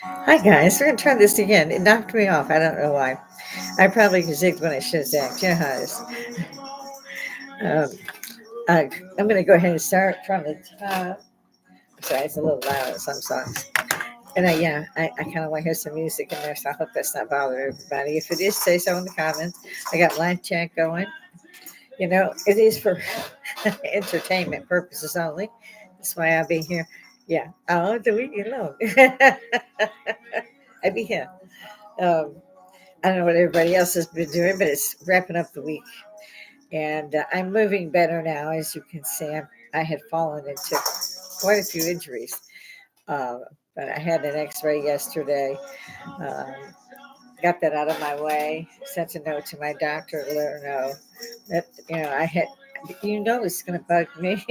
Hi guys, we're gonna try this again. It knocked me off. I don't know why. I probably zigged when I should have zagged. You know how it is. Um, I'm gonna go ahead and start from the top. Sorry, it's a little loud at some songs. And I kind of want to hear some music in there, so I hope that's not bothering everybody. If it is, say so in the comments. I got live chat going. You know, it is for entertainment purposes only. That's why I'll be here. Yeah. Oh, the week alone. I be here. Um, I don't know what everybody else has been doing, but it's wrapping up the week. And I'm moving better now, as you can see. I had fallen into quite a few injuries, uh, but I had an x ray yesterday. Um, got that out of my way, sent a note to my doctor to let her know that, I had, it's going to bug me.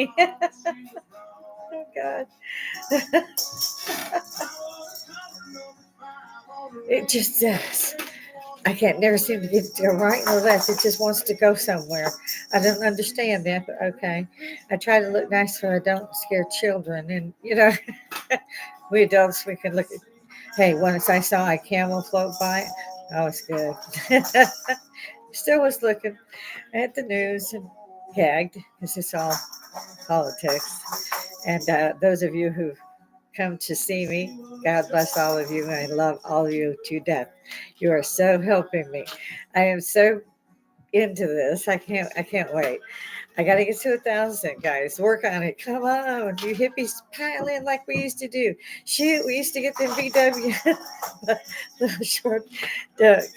Oh, God. It just does. I can't never seem to get it to go right or left. It just wants to go somewhere. I don't understand that, but okay. I try to look nice so I don't scare children. And, we adults, we can look at, hey, once I saw a camel float by, oh, it's good. Still was looking at the news and gagged because it's all politics. And those of you who come to see me, God bless all of you. I love all of you to death. You are so helping me. I am so into this. I can't wait. I gotta get to 1,000, guys. Work on it. Come on, you hippies, pile in like we used to do. Shoot, we used to get them VW, the short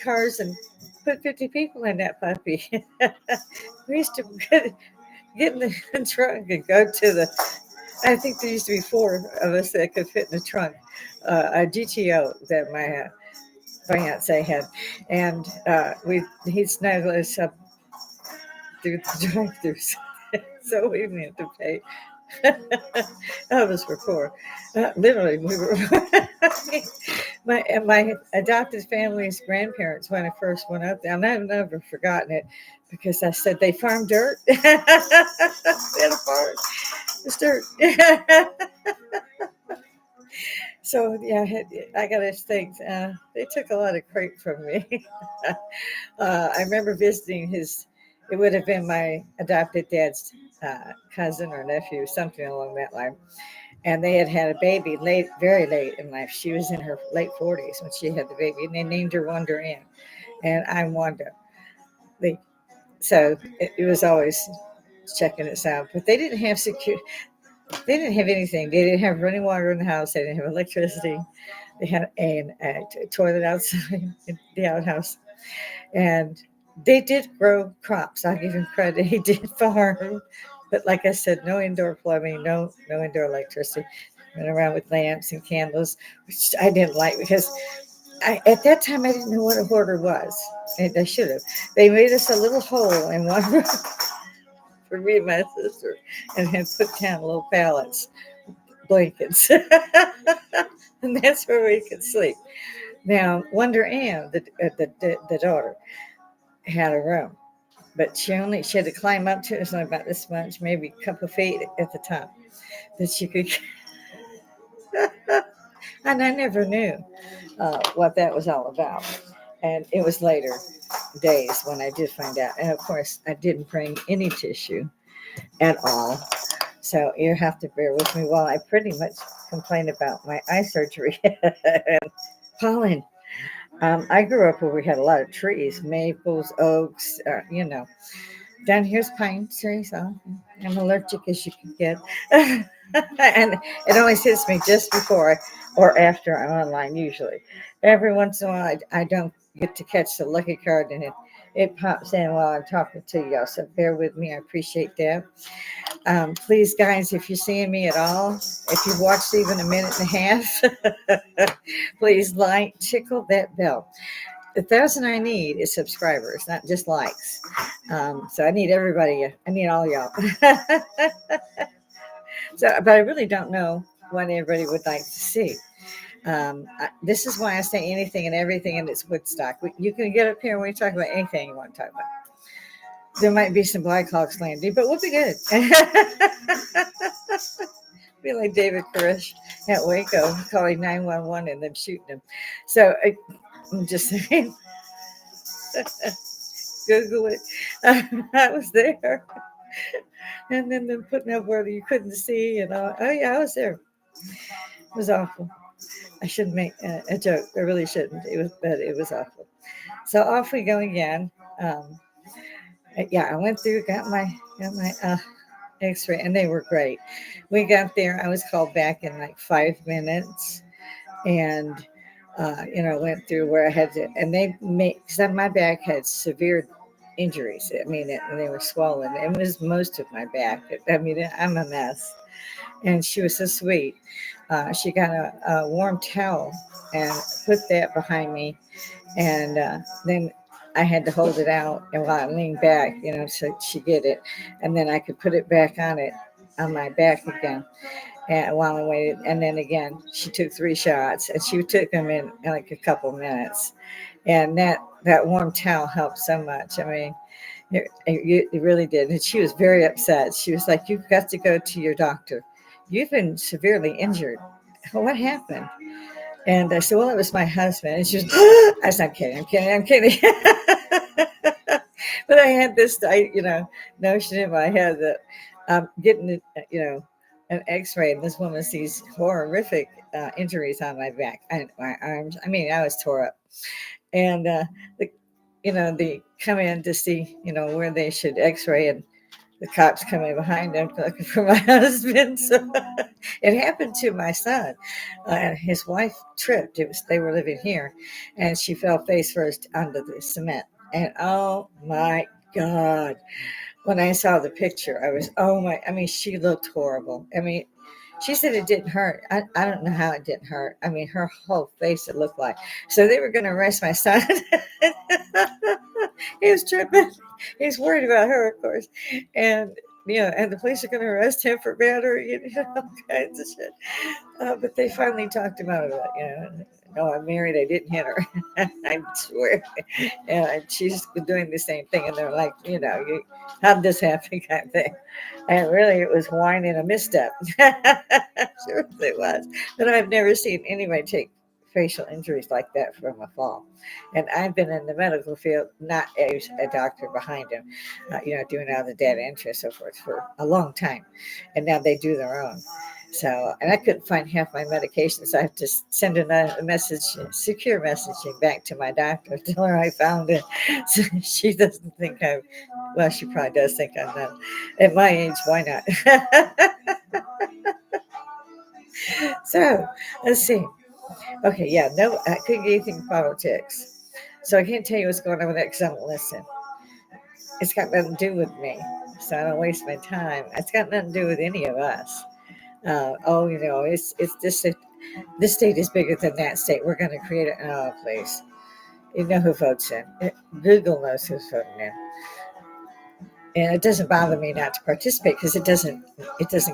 cars, and put 50 people in that puppy. We used to get in the trunk and go to the. I think there used to be four of us that could fit in the trunk. A GTO that my fiance had, and he'd snuggle us up through the drive-throughs. So we didn't have to pay. All of us were poor. Literally, we were. My adopted family's grandparents, when I first went up there, and I've never forgotten it because I said they farm dirt. They had a farm. It's dirt. So yeah, I got to think. They took a lot of crap from me. I remember visiting his. It would have been my adopted dad's cousin or nephew, something along that line. And they had a baby late, very late in life. She was in her late 40s when she had the baby, and they named her Wonder Ann. And I'm Wanda. They, so it was always checking us out. But they didn't have secure. They didn't have anything. They didn't have running water in the house. They didn't have electricity. They had a toilet outside in the outhouse, and they did grow crops. I'll give him credit. He did farm, but like I said, no indoor plumbing, no indoor electricity. Went around with lamps and candles, which I didn't like because at that time I didn't know what a hoarder was. And I should have. They made us a little hole in one room for me and my sister, and had put down little pallets, blankets, and that's where we could sleep. Now, Wonder Ann, the daughter, had a room, but she had to climb up to it. It was only about this much, maybe a couple of feet at the top, that she could. And I never knew what that was all about. And it was later days when I did find out. And of course, I didn't bring any tissue at all. So you have to bear with me while I pretty much complain about my eye surgery and pollen. I grew up where we had a lot of trees, maples, oaks, Down here's pine trees. So I'm allergic as you can get. And it always hits me just before or after I'm online, usually. Every once in a while, I don't get to catch the lucky card, and it pops in while I'm talking to y'all. So bear with me. I appreciate that. Please, guys, if you're seeing me at all, if you've watched even a minute and a half, please like, tickle that bell. The 1,000 I need is subscribers, not just likes. So I need everybody. I need all y'all. But I really don't know what everybody would like to see. This is why I say anything and everything, and it's Woodstock. You can get up here and we talk about anything you want to talk about. There might be some Black Hawks landing, but we'll be good. Be like David Koresh at Waco calling 911 and then shooting him. So I'm just saying, Google it. I was there, and then them putting up where you couldn't see, and all. Oh yeah, I was there. It was awful. I shouldn't make a joke. I really shouldn't. It was, but it was awful. So off we go again. Um, yeah, I went through, got my X-ray, and they were great. We got there. I was called back in like 5 minutes, and went through where I had to, and they made because my back had severe injuries. I mean, they were swollen. It was most of my back. I mean, I'm a mess. And she was so sweet. She got a warm towel and put that behind me, and then I had to hold it out, and while I leaned back, so she get it, and then I could put it back on my back again. And while I waited, and then again, she took 3 shots, and she took them in like a couple minutes, and that warm towel helped so much. I mean, it really did. And she was very upset. She was like, "You've got to go to your doctor. You've been severely injured. What happened?" And I said, "Well, it was my husband." And she was, I said, I'm kidding. But I had this, notion in my head that I'm getting, an X-ray, and this woman sees horrific injuries on my back and my arms. I mean, I was tore up, and the, they come in to see, where they should X-ray, and the cops coming behind them looking for my husband. So it happened to my son. And his wife tripped. They were living here, and she fell face first onto the cement. And oh my God, when I saw the picture, I was, oh my, I mean, she looked horrible. I mean, she said it didn't hurt. I don't know how it didn't hurt. I mean, her whole face, it looked like. So they were going to arrest my son. He was tripping. He was worried about her, of course. And, and the police are going to arrest him for battery and all kinds of shit. But they finally talked him out of it. No, I'm married. I didn't hit her. I swear. And she's been doing the same thing. And they're like, how'd this happen kind of thing. And really, it was wine and a misstep. Sure it was. But I've never seen anybody take facial injuries like that from a fall. And I've been in the medical field, not as a doctor behind him, doing all the data entry and so forth for a long time. And now they do their own. So, and I couldn't find half my medications. So I have to send a message, secure messaging back to my doctor, tell her I found it. So she doesn't think well, she probably does think I'm not. At my age, why not? So, let's see. Okay, yeah, no, I couldn't get anything politics. So I can't tell you what's going on with that because I don't listen. It's got nothing to do with me. So I don't waste my time. It's got nothing to do with any of us. It's this state is bigger than that state. We're going to create it. Oh, please. You know who votes in. Google knows who's voting in. And it doesn't bother me not to participate because it doesn't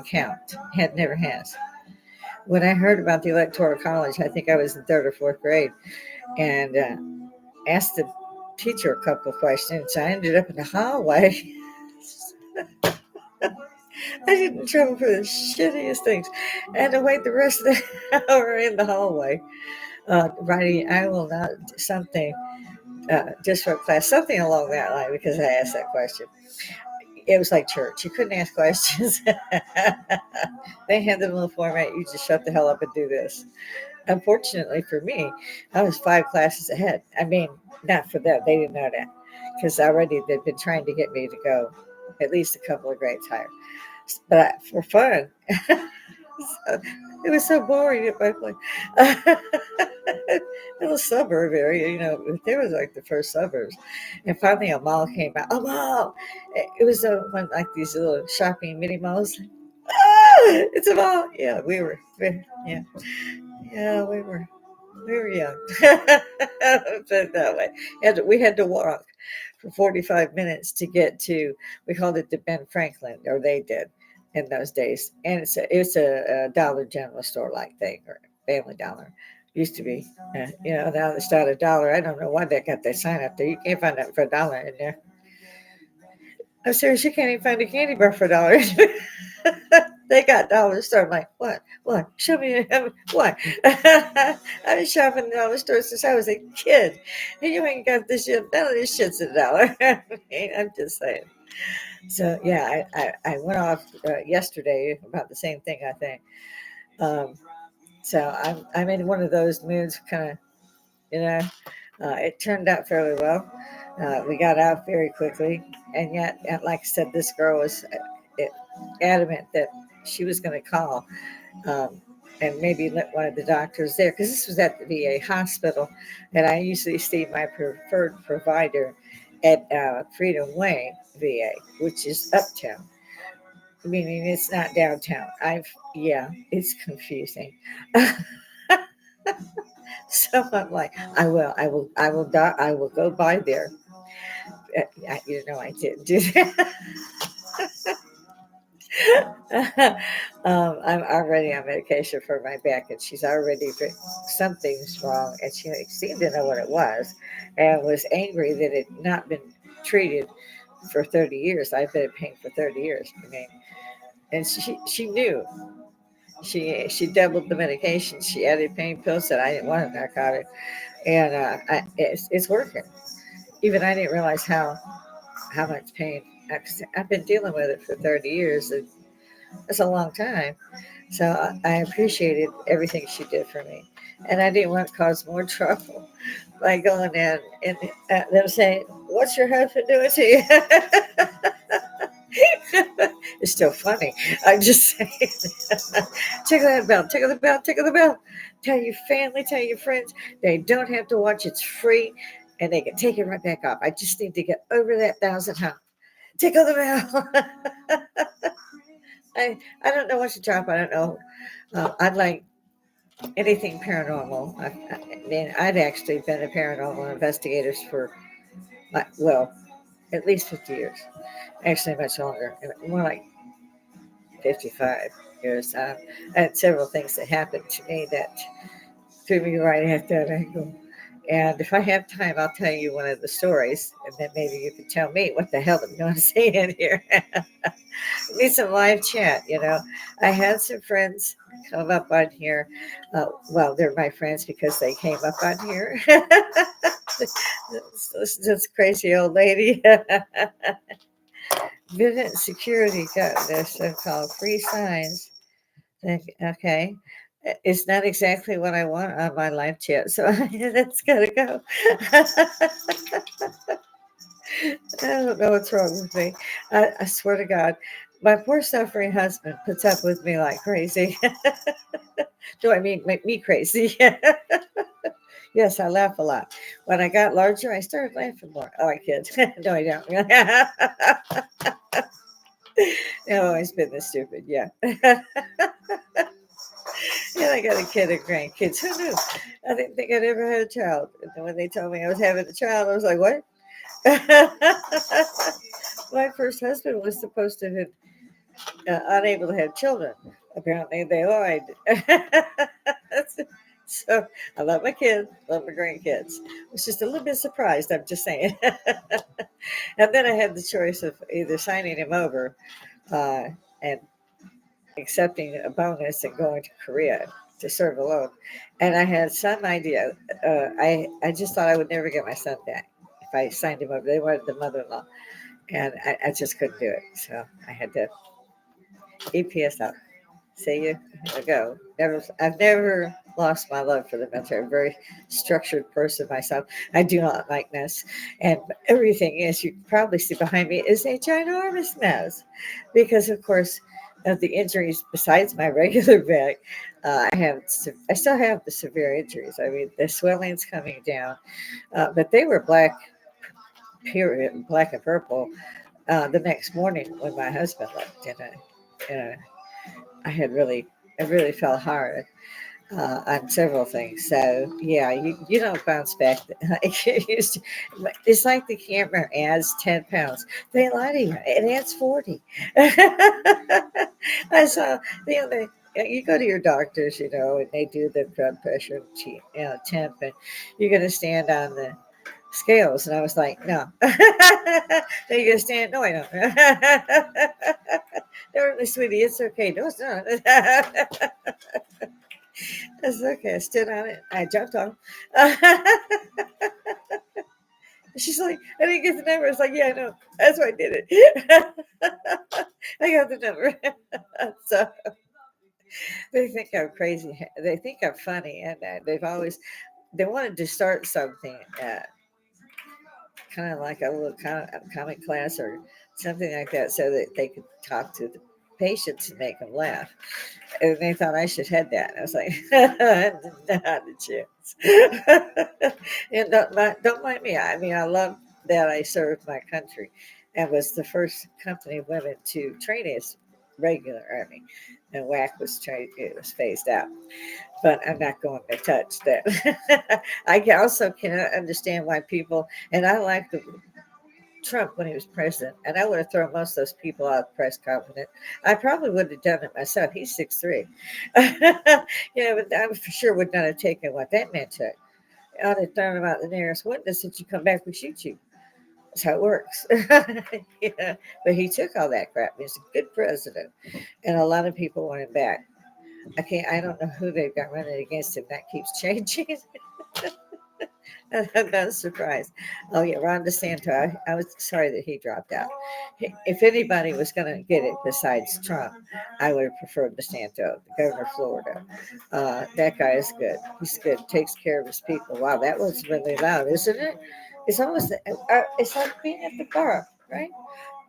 count. It never has. When I heard about the Electoral College, I think I was in 3rd or 4th grade, and asked the teacher a couple of questions. I ended up in the hallway. I get in trouble for the shittiest things. I had to wait the rest of the hour in the hallway. Writing, I will not, something, just for class, something along that line, because I asked that question. It was like church. You couldn't ask questions. They had the little format. You just shut the hell up and do this. Unfortunately for me, I was 5 classes ahead. I mean, not for them. They didn't know that. Because already they'd been trying to get me to go at least a couple of grades higher. But for fun, it was so boring at my place. Little suburb area, there was like the first suburbs. And finally a mall came out. A mall! It was one like these little shopping mini malls. Ah, it's a mall! Yeah, yeah. Yeah, we were young. Put it that way. We had to walk for 45 minutes to get to, we called it the Ben Franklin, or they did in those days. And it's a Dollar General store like thing, or Family Dollar. Used to be. Now it's not $1. I don't know why they got that sign up there. You can't find that for $1 in there. I'm serious, you can't even find a candy bar for $1. They got dollar store. I'm like, what? What? Show me what? I've been shopping at the dollar store since I was a kid. And you ain't got this shit. None of this shit's a dollar. I'm just saying. So yeah, I went off yesterday about the same thing. I think. Um, so I'm in one of those moods, kind of, you know. It turned out fairly well. We got out very quickly, and yet, like I said, this girl was adamant that she was going to call um, and maybe let one of the doctors there, because this was at the VA hospital, and I usually see my preferred provider at Freedom Way VA, which is uptown, meaning it's not downtown. Yeah, it's confusing. So I'm like, I will go by there. I didn't do that. I'm already on medication for my back, and she's already something's wrong, and she seemed to know what it was, and was angry that it had not been treated for 30 years. I've been in pain for 30 years. I mean, and she knew. She doubled the medication. She added pain pills that I didn't want a narcotic, and it's working. Even I didn't realize how much pain. I've been dealing with it for 30 years. And that's a long time. So I appreciated everything she did for me. And I didn't want to cause more trouble by going in and them saying, "What's your husband doing to you?" It's still funny. I'm just saying. Tickle that bell, tickle the bell, tickle the bell. Tell your family, tell your friends. They don't have to watch. It's free. And they can take it right back off. I just need to get over that 1,000 hump. Tickle the bell. I don't know what to drop. I don't know. I'd like anything paranormal. I've actually been a paranormal investigator for, well, at least 50 years. Actually, much longer. More like 55 years. I had several things that happened to me that threw me right at that angle. And if I have time, I'll tell you one of the stories, and then maybe you can tell me what the hell I'm going to say in here. Need some live chat, you know. I had some friends come up on here. Well, they're my friends because they came up on here. This crazy old lady. Visit security got this called free signs. Okay. It's not exactly what I want on my live chat, so that's gotta go. I don't know what's wrong with me. I swear to God, my poor suffering husband puts up with me like crazy. Do I mean make me crazy? Yes, I laugh a lot. When I got larger, I started laughing more. Oh, I kid. No, I don't. I've always been this stupid. Yeah. And I got a kid and grandkids. Who knew? I didn't think I'd ever had a child. And then when they told me I was having a child, I was like, what? My first husband was supposed to have unable to have children. Apparently, they lied. So I love my kids, love my grandkids. I was just a little bit surprised. I'm just saying. And then I had the choice of either signing him over uh, and accepting a bonus and going to Korea to serve alone. And I had some idea. I just thought I would never get my son back if I signed him over. They wanted the mother-in-law, and I just couldn't do it. So I had to EPS out. See you. There we go. I've never lost my love for the military. I'm a very structured person myself. I do not like mess. And everything is, you can probably see behind me, is a ginormous mess. Because, of course, of the injuries besides my regular back, I still have the severe injuries. I mean, the swelling's coming down. But they were black, period, black and purple the next morning when my husband left. Uh, I really fell hard on several things. So yeah, you don't bounce back. It's like the camera adds 10 pounds. They lie to you. It adds 40. I saw the other. You go to your doctors, and they do the blood pressure, temp, and you're going to stand on the scales. And I was like, no. Then you're going to stand. No, I don't. No, sweetie, it's okay. No, it's not. It's okay. I stood on it. I jumped on. She's like, I didn't get the number. It's like, yeah, I know. That's why I did it. I got the number. So they think I'm crazy. They think I'm funny, and they wanted to start something, kind of like a little comic class or something like that, so that they could talk to the patients and make them laugh. And they thought I should head that. I was like, not a chance. And don't mind me. I mean, I love that I served my country and was the first company of women to train as regular Army. And WAC was trained, it was phased out. But I'm not going to touch that. Also cannot understand why people, and I like the Trump when he was president, and I would have thrown most of those people out of press conference. I probably would have done it myself. He's 6'3". But I for sure would not have taken what that man took. I'd have thrown him out the nearest witness that you come back, we shoot you. That's how it works. Yeah. But he took all that crap. He's a good president, and a lot of people want him back. I don't know who they've got running against him. That keeps changing. I'm not surprised. Oh yeah, Ron DeSantis. I was sorry that he dropped out. If anybody was going to get it besides Trump, I would have preferred DeSantis, the governor of Florida. That guy is good. He's good. Takes care of his people. Wow, that was really loud, isn't it? It's almost. It's like being at the bar, right?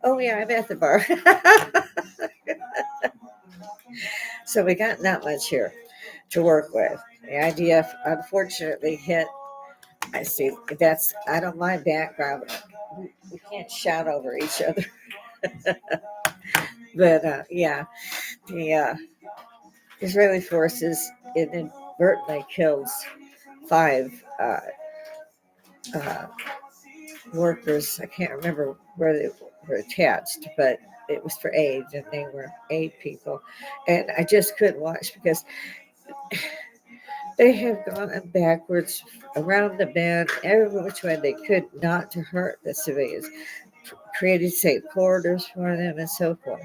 Oh yeah, I'm at the bar. So we got not much here to work with. The IDF unfortunately hit. I see. I don't mind background. We can't shout over each other. But yeah, the Israeli forces inadvertently killed five uh, workers. I can't remember where they were attached, but it was for aid, and they were aid people. And I just couldn't watch because they have gone backwards around the bend, every which way they could, not to hurt the civilians, created safe corridors for them and so forth.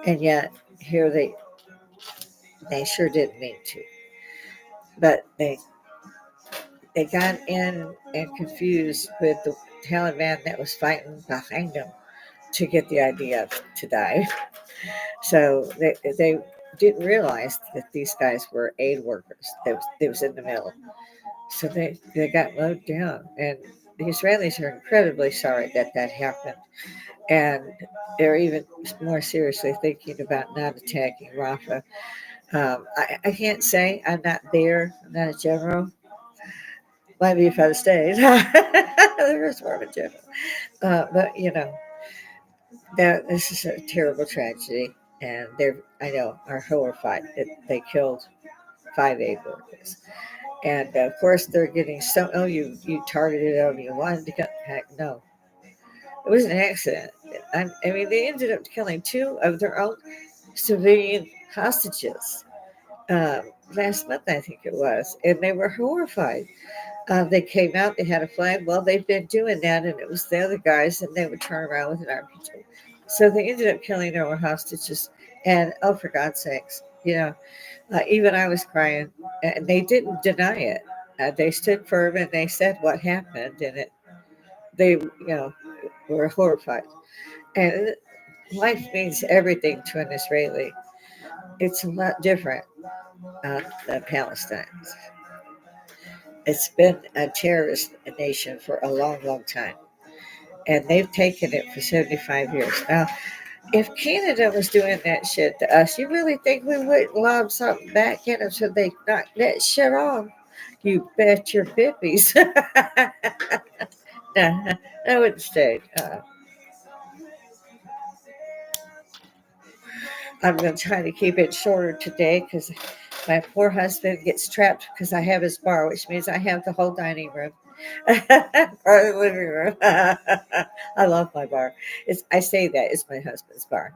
And yet here they sure didn't mean to. But they got in and confused with the Taliban that was fighting behind them to get the idea to die. So they didn't realize that these guys were aid workers. They was in the middle. So they got mowed down. And the Israelis are incredibly sorry that that happened. And they're even more seriously thinking about not attacking Rafah. I can't say I'm not there. I'm not a general. Might be if I'd stayed. There was more of a general. But that this is a terrible tragedy, and they're I know are horrified that they killed five aid workers. And of course, they're getting so. Oh, you targeted them. You wanted to cut. Heck, no, it was an accident. I mean, they ended up killing two of their own civilian hostages last month, I think it was, and they were horrified. They came out. They had a flag. Well, they've been doing that, and it was the other guys, and they would turn around with an RPG. So they ended up killing their own hostages. And oh, for God's sakes, even I was crying, and they didn't deny it. They stood firm and they said what happened, and they were horrified. And life means everything to an Israeli. It's a lot different than Palestine. It's been a terrorist nation for a long, long time, and they've taken it for 75 years. Now, if Canada was doing that shit to us, you really think we wouldn't lob something back at them so they knock that shit off? You bet your pippies. Nah, I wouldn't stay. I'm going to try to keep it shorter today because my poor husband gets trapped because I have his bar, which means I have the whole dining room or the living room. I love my bar. I say that it's my husband's bar.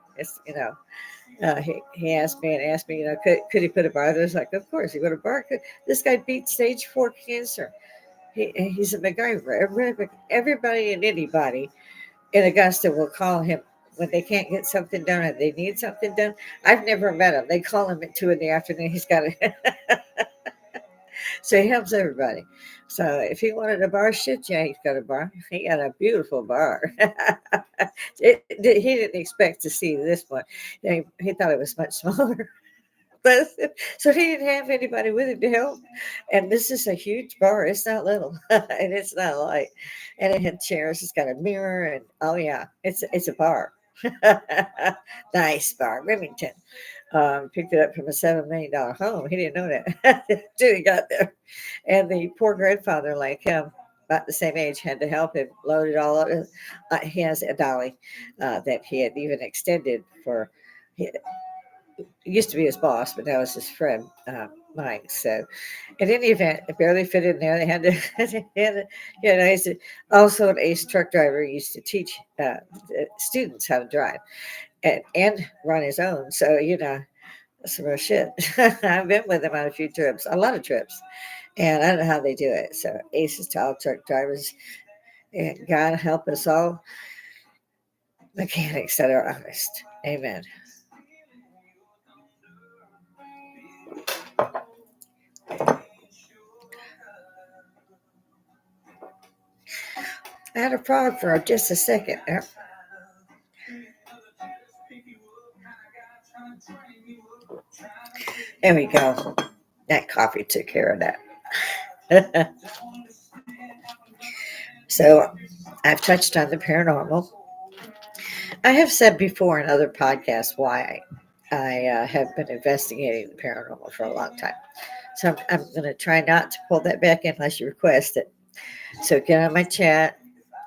He asked me and asked me, could he put a bar there? I was like, of course, he put a bar. This guy beat stage 4 cancer. He's a MacGyver. Everybody and anybody in Augusta will call him when they can't get something done or they need something done. I've never met him. They call him at 2 in the afternoon. He's got it. So he helps everybody. So if he wanted a bar, shit, yeah, he's got a bar. He got a beautiful bar. He didn't expect to see this one. He thought it was much smaller. But so he didn't have anybody with him to help. And this is a huge bar. It's not little, and it's not light. And it had chairs. It's got a mirror, and oh yeah, it's a bar. Nice bar, Remington. Picked it up from a $7 million home. He didn't know that until he got there. And the poor grandfather, like him, about the same age, had to help him load it all up. He has a dolly that he had even extended for. He used to be his boss, but now it's his friend, Mike. So, in any event, it barely fit in there. They had to, I used to, also an ace truck driver used to teach students how to drive and run his own. So, that's some real shit. I've been with him on a few trips, a lot of trips, and I don't know how they do it. So, aces to all truck drivers, and God help us all mechanics that are honest. Amen. I had a frog for just a second. There we go. That coffee took care of that. So I've touched on the paranormal. I have said before in other podcasts why I have been investigating the paranormal for a long time. So I'm going to try not to pull that back in unless you request it. So get on my chat.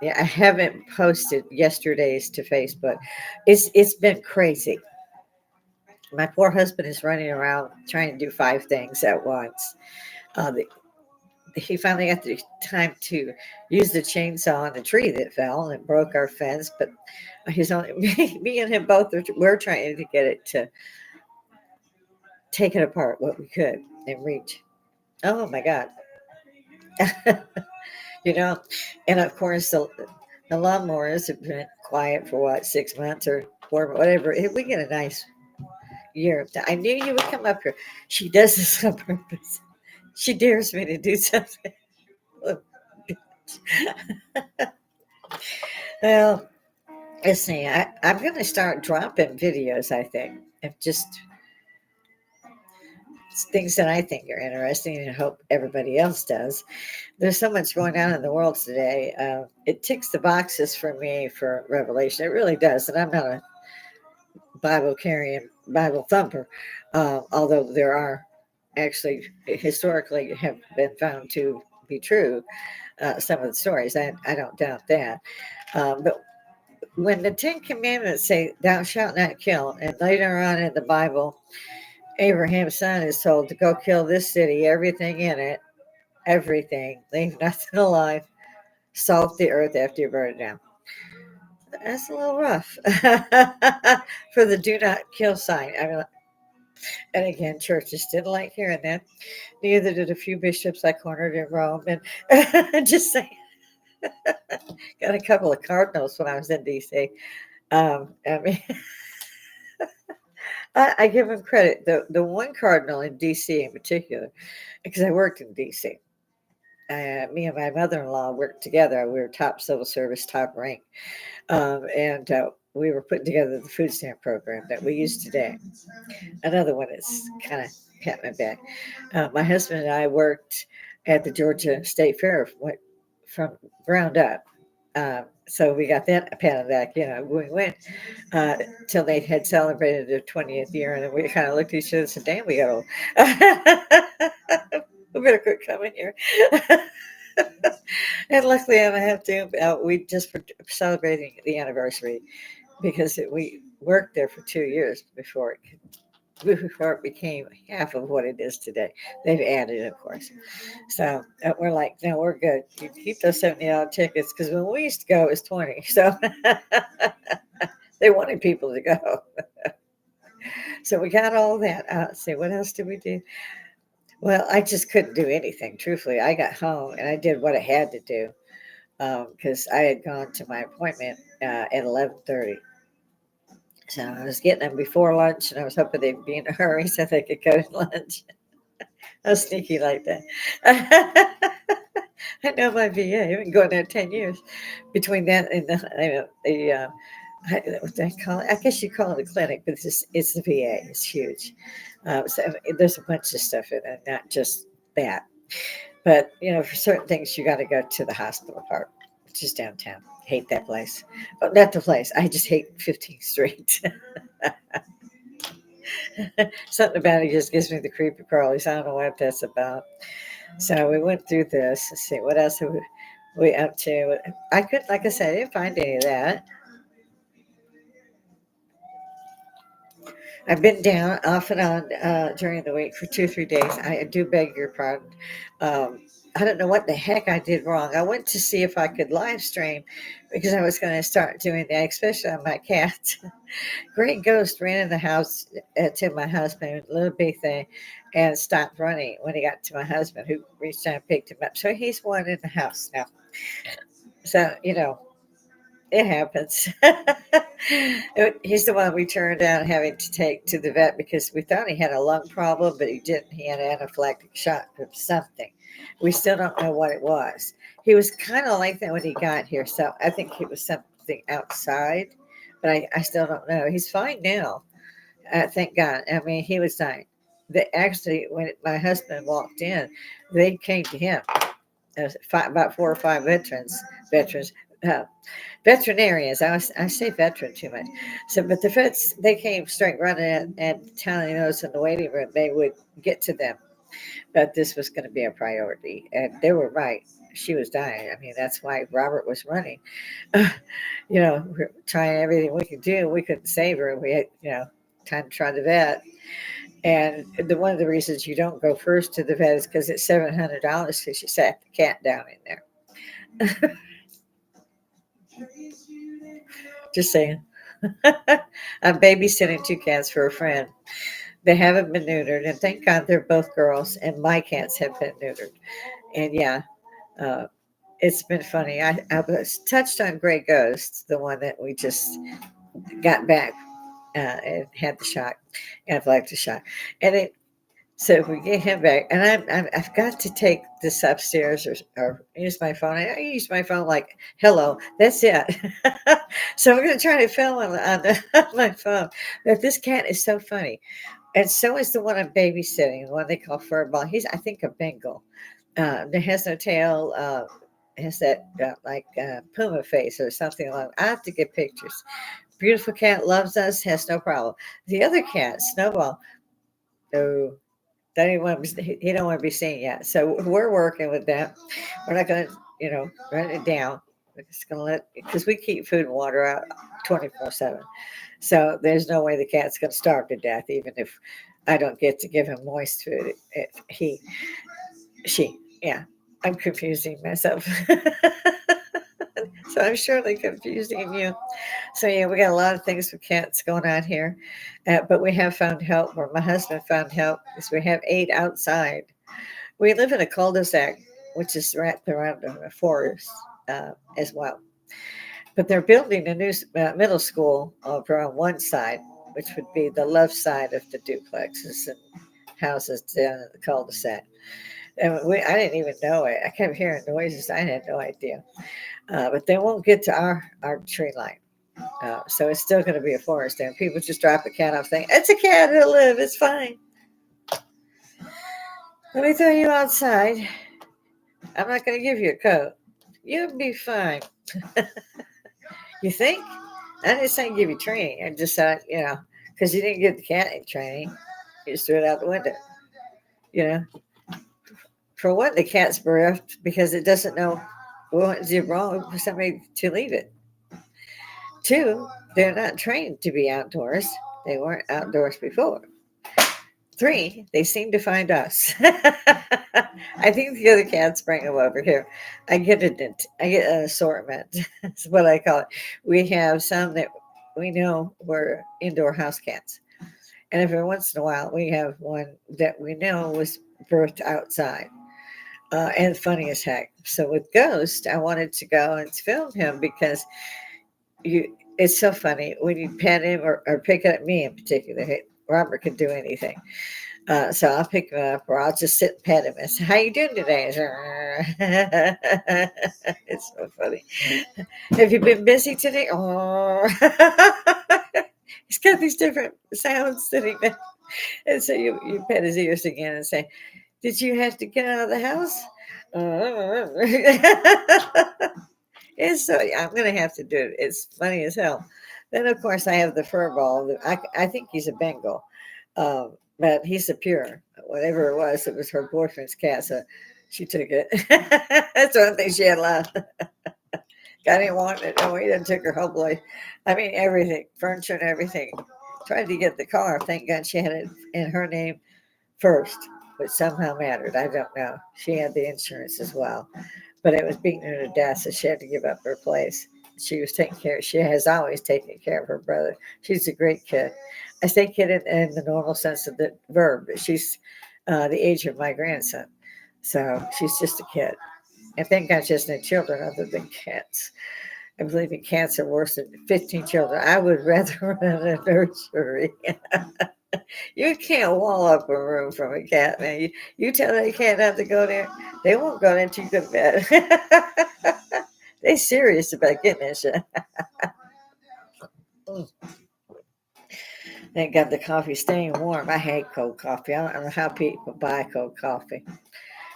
Yeah, I haven't posted yesterday's to Facebook. It's been crazy. My poor husband is running around trying to do 5 things at once. The he finally got the time to use the chainsaw on the tree that fell and broke our fence. But he's only me and him both we're trying to get it to take it apart what we could and reach. Oh my God, you know, and of course the lawnmowers have been quiet for what 6 months or 4, whatever. If we get a nice year, I knew you would come up here. She does this on purpose. She dares me to do something. Well, let's see. I'm going to start dropping videos, I think, of just things that I think are interesting and I hope everybody else does. There's so much going on in the world today. It ticks the boxes for me for revelation. It really does. And I'm not a Bible carrying, Bible thumper, although there are actually historically have been found to be true. Some of the stories, I don't doubt that. But when the Ten Commandments say, Thou shalt not kill, and later on in the Bible, Abraham's son is told to go kill this city, everything in it, everything, leave nothing alive, salt the earth after you burn it down. That's a little rough for the do not kill sign. I mean, and again, churches didn't like hearing that. Neither did a few bishops I cornered in Rome. And just saying, got a couple of cardinals when I was in D.C. I mean, I give him credit. The one cardinal in D.C. in particular, because I worked in D.C. Me and my mother-in-law worked together. We were top civil service, top rank, and we were putting together the food stamp program that we use today. Another one is kind of pat my back. My husband and I worked at the Georgia State Fair from ground up. So we got that pat on the back. We went till they had celebrated their 20th year, and then we kind of looked at each other and said, "Damn, we got old. We better quit coming here." And luckily, I don't have to. We just were celebrating the anniversary because we worked there for 2 years before it became half of what it is today. They've added, of course. So we're like, no, we're good. You keep those $70 tickets because when we used to go, it was 20. So they wanted people to go. So we got all that. Let's see, what else did we do? Well, I just couldn't do anything. Truthfully, I got home and I did what I had to do because I had gone to my appointment at 11:30. So I was getting them before lunch, and I was hoping they'd be in a hurry so they could go to lunch. I was sneaky like that. I know my VA. I've been going there 10 years. Between that and what do I call it? I guess you call it a clinic, but it's the VA. It's huge. So there's a bunch of stuff in it, not just that. But for certain things, you got to go to the hospital part, which is downtown. Hate that place. Oh, not the place. I just hate 15th Street. Something about it just gives me the creepy crawlies. I don't know what that's about. So we went through this. Let's see what else are we up to. I could, like I said, I didn't find any of that. I've been down off and on during the week for 2 or 3 days. I do beg your pardon. I don't know what the heck I did wrong. I went to see if I could live stream because I was going to start doing that, especially on my cat. Great Ghost ran in the house to my husband, little big thing, and stopped running when he got to my husband, who reached out and picked him up. So he's one in the house now. So, it happens. He's the one we turned down having to take to the vet because we thought he had a lung problem, but he didn't. He had an anaphylactic shock from something. We still don't know what it was. He was kind of like that when he got here, so I think it was something outside, but I still don't know. He's fine now. Thank God. I mean, he was dying. Actually, when my husband walked in, they came to him. About 4 or 5 veterans, uh, veterinarians. I say veteran too much. So, but the vets, they came straight running and telling us in the waiting room they would get to them, but this was going to be a priority, and they were right. She was dying. I mean, that's why Robert was running. We're trying everything we could do. We couldn't save her. We had, time to try the vet. And one of the reasons you don't go first to the vet is because it's $700 because you sat the cat down in there. Just saying. I'm babysitting 2 cats for a friend. They haven't been neutered, and thank God they're both girls, and my cats have been neutered. And yeah, uh, it's been funny. I was touched on Gray Ghost, the one that we just got back and had the shock, anaphylactic shock. And so if we get him back, and I've got to take this upstairs or use my phone. I use my phone like, hello, that's it. So I'm going to try to film on my phone. But this cat is so funny. And so is the one I'm babysitting, the one they call Furball. He's, I think, a Bengal. That has no tail, has that puma face or something along. I have to get pictures. Beautiful cat, loves us, has no problem. The other cat, Snowball, oh, he don't want to be seen yet. So we're working with that. We're not going to, run it down. We're just going to because we keep food and water out 24/7. So there's no way the cat's going to starve to death, even if I don't get to give him moist food. Yeah, I'm confusing myself. So I'm surely confusing you. So yeah, we got a lot of things with cats going on here, but we have found help. Or my husband found help because we have 8 outside. We live in a cul-de-sac, which is wrapped around a forest as well. But they're building a new middle school over on one side, which would be the left side of the duplexes and houses down in the cul-de-sac. And I didn't even know it. I kept hearing noises. I had no idea. But they won't get to our tree line. So it's still going to be a forest there. And people just drop a cat off saying, it's a cat, it'll live, it's fine. Let me throw you outside. I'm not going to give you a coat. You'll be fine. You think? I didn't say give you training. I just said, because you didn't give the cat any training. You just threw it out the window. You know, for one, the cat's bereft because it doesn't know what did wrong for somebody to leave it. 2, they're not trained to be outdoors. They weren't outdoors before. 3, they seem to find us. I think the other cats bring them over here. I get an assortment. That's what I call it. We have some that we know were indoor house cats. And every once in a while, we have one that we know was birthed outside. And funny as heck. So with Ghost, I wanted to go and film him because It's so funny when you pet him or pick up me in particular. Robert can do anything. So I'll pick him up, or I'll just sit and pet him and say, "How you doing today?" It's so funny. Have you been busy today? Oh, he's got these different sounds that he makes. And so you pet his ears again and say, "Did you have to get out of the house?" It's so yeah, I'm gonna have to do it. It's funny as hell. Then of course I have the fur ball. I think he's a Bengal, but he's a pure. Whatever it was her boyfriend's cat, so she took it. That's one thing she had left. I didn't want it. No, he didn't took her whole boy. I mean everything, furniture and everything. Tried to get the car. Thank God she had it in her name first, which somehow mattered. I don't know. She had the insurance as well, but it was beating her to death, so she had to give up her place. She was taking care. She has always taken care of her brother. She's a great kid. I say kid in the normal sense of the verb. She's the age of my grandson, so she's just a kid. And thank God she has no children other than cats. I believe in cats are worse than 15 children. I would rather run a nursery. You can't wall up a room from a cat, man. You tell that cat not to go there, they won't go there until you go to bed. They serious about getting that shit. Thank God the coffee's staying warm. I hate cold coffee. I don't know how people buy cold coffee.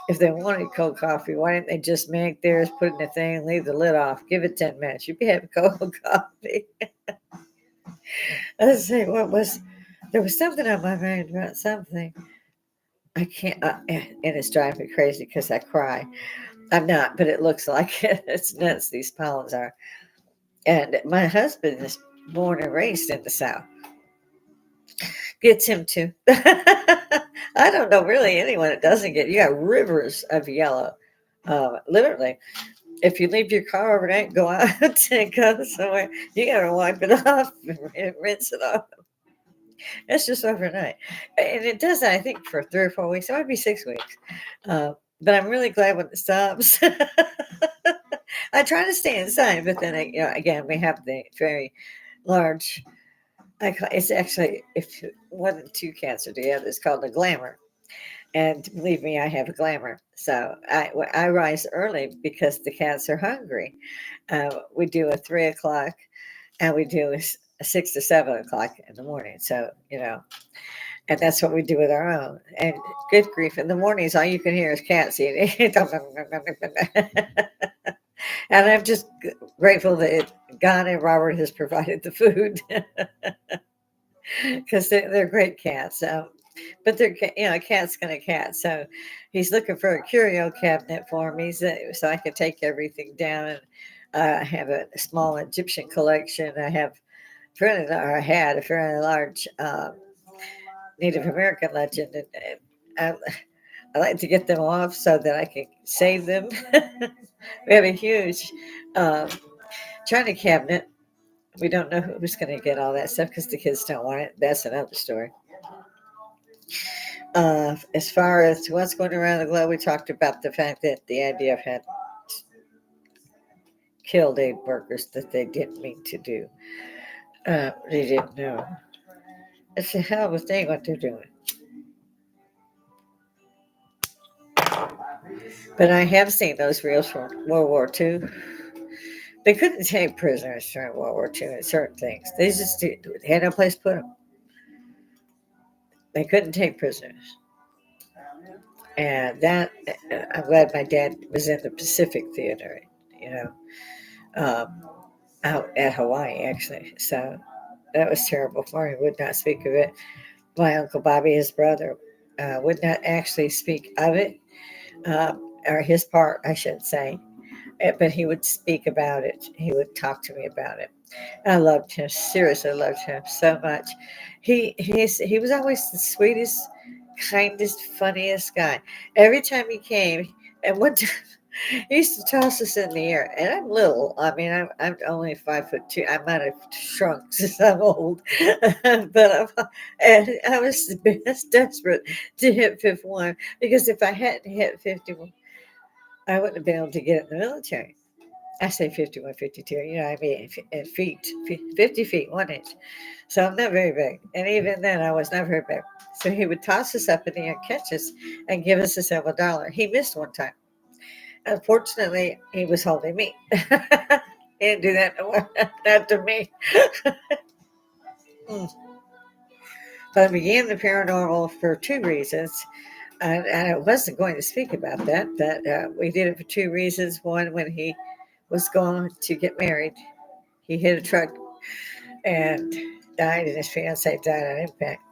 If they wanted cold coffee, why didn't they just make theirs, put it in the thing, leave the lid off, give it 10 minutes? You'd be having cold coffee. Let's see, there was something on my mind about something. I can't, and it's driving me crazy because I cry. I'm not, but it looks like it. It's nuts, these pollens are. And my husband is born and raised in the South. Gets him too. I don't know really anyone that doesn't get. You got rivers of yellow. Literally, if you leave your car overnight, go out and go somewhere, you gotta wipe it off and rinse it off. That's just overnight, and it does that. I think for 3 or 4 weeks. It might be 6 weeks. But I'm really glad when it stops. I try to stay inside, but then again, we have the very large. It's actually if more than two cats are together, it's called a glamour. And believe me, I have a glamour. So I rise early because the cats are hungry. We do a 3 o'clock, and we do a 6 to 7 o'clock in the morning. So and that's what we do with our own. And good grief, in the mornings, all you can hear is cats eating. And I'm just grateful that God and Robert has provided the food because they're great cats. But they're a cat's gonna cat. So he's looking for a curio cabinet for me, so I can take everything down. And I have a small Egyptian collection. I have I had a fairly large Native American legend, and I like to get them off so that I can save them. We have a huge um, china cabinet. We don't know who's going to get all that stuff because the kids don't want it. That's another story. As far as what's going around the globe, we talked about the fact that the IDF had killed aid workers that they didn't mean to do. They didn't know. It's a hell of a thing what they're doing. But I have seen those reels from World War II. They couldn't take prisoners during World War II in certain things. They just had no place to put them. They couldn't take prisoners. And that, I'm glad my dad was in the Pacific Theater, you know, um, out at Hawaii, actually. So that was terrible for him. Would not speak of it. My Uncle Bobby, his brother, would not actually speak of it, or his part, I should say. But he would speak about it. He would talk to me about it. I loved him. Seriously, loved him so much. He was always the sweetest, kindest, funniest guy. Every time he came, and one time he used to toss us in the air. And I'm little. I mean, I'm only 5'2". I might have shrunk since I'm old, and I was the best desperate to hit 51 because if I hadn't hit 51, I wouldn't have been able to get in the military. I say 51, 52. I mean, in feet, 50 feet, 1 inch. So I'm not very big. And even then, I was not very big. So he would toss us up in the air, catch us, and give us a $7. He missed one time. Unfortunately, he was holding me. He didn't do that not to me. Mm. But I began the paranormal for two reasons. And I wasn't going to speak about that, but we did it for two reasons. One, when he was going to get married, he hit a truck and died, and his fiance died on impact.